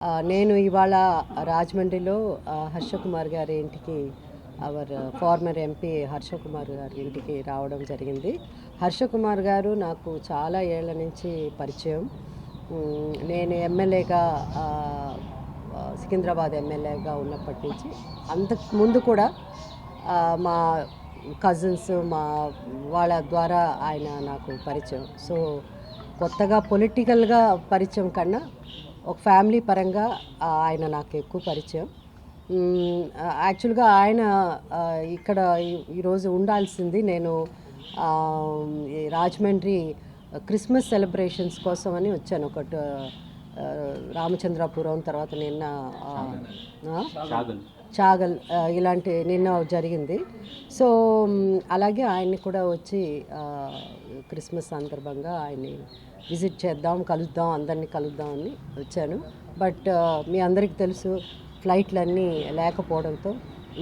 నేను ఇవాళ రాజమండ్రిలో హర్షకుమార్ గారి ఇంటికి అవర్ ఫార్మర్ ఎంపీ హర్షకుమార్ గారి ఇంటికి రావడం జరిగింది. హర్షకుమార్ గారు నాకు చాలా ఏళ్ల నుంచి పరిచయం. నేను ఎమ్మెల్యేగా సికింద్రాబాద్ ఎమ్మెల్యేగా ఉన్నప్పటి నుంచి అంతకు ముందు కూడా మా కజిన్స్ వాళ్ళ ద్వారా ఆయన నాకు పరిచయం. సో కొత్తగా పొలిటికల్గా పరిచయం కన్నా ఒక ఫ్యామిలీ పరంగా ఆయన నాకు ఎక్కువ పరిచయం. యాక్చువల్గా ఆయన ఇక్కడ ఈరోజు ఉండాల్సింది. నేను రాజమండ్రి క్రిస్మస్ సెలబ్రేషన్స్ కోసం అని వచ్చాను. ఒకటి రామచంద్రాపురం, తర్వాత నిన్న చాగల్ ఇలాంటి నిన్న జరిగింది. సో అలాగే ఆయన్ని కూడా వచ్చి క్రిస్మస్ సందర్భంగా ఆయన్ని విజిట్ చేద్దాం, కలుద్దాం, అందరినీ కలుద్దామని వచ్చాను. బట్ మీ అందరికీ తెలుసు, ఫ్లైట్లన్నీ లేకపోవడంతో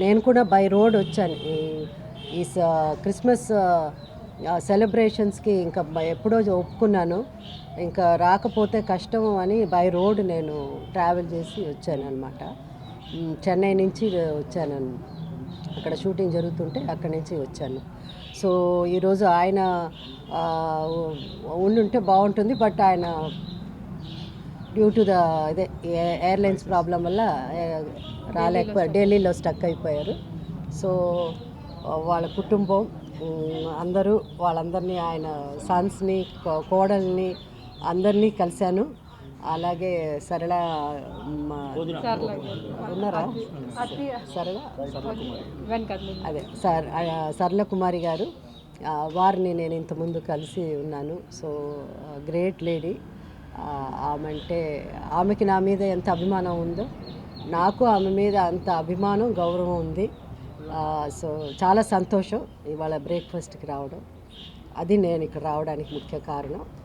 నేను కూడా బై రోడ్ వచ్చాను. ఈ క్రిస్మస్ సెలబ్రేషన్స్కి ఇంకా ఎప్పుడో ఒప్పుకున్నాను, ఇంకా రాకపోతే కష్టం అని బై రోడ్ నేను ట్రావెల్ చేసి వచ్చాను అనమాట. చెన్నై నుంచి వచ్చాను, అక్కడ షూటింగ్ జరుగుతుంటే అక్కడి నుంచి వచ్చాను. సో ఈరోజు ఆయన ఉండుంటే బాగుంటుంది, బట్ ఆయన డ్యూ టు ఎయిర్లైన్స్ ప్రాబ్లం వల్ల రాలేకపోయారు, ఢిల్లీలో స్టక్ అయిపోయారు. సో వాళ్ళ కుటుంబం అందరూ, వాళ్ళందరినీ, ఆయన సన్స్ని, కోడల్ని అందరినీ కలిశాను. అలాగే సరళ ఉన్నారా, అదే సరళ కుమారి గారు, వారిని నేను ఇంతకుముందు కలిసి ఉన్నాను. So great lady. ఆమెకి నా మీద ఎంత అభిమానం ఉందో నాకు ఆమె మీద అంత అభిమానం, గౌరవం ఉంది. సో చాలా సంతోషం ఇవాళ బ్రేక్ఫాస్ట్కి రావడం. అది నేను ఇక్కడ రావడానికి ముఖ్య కారణం.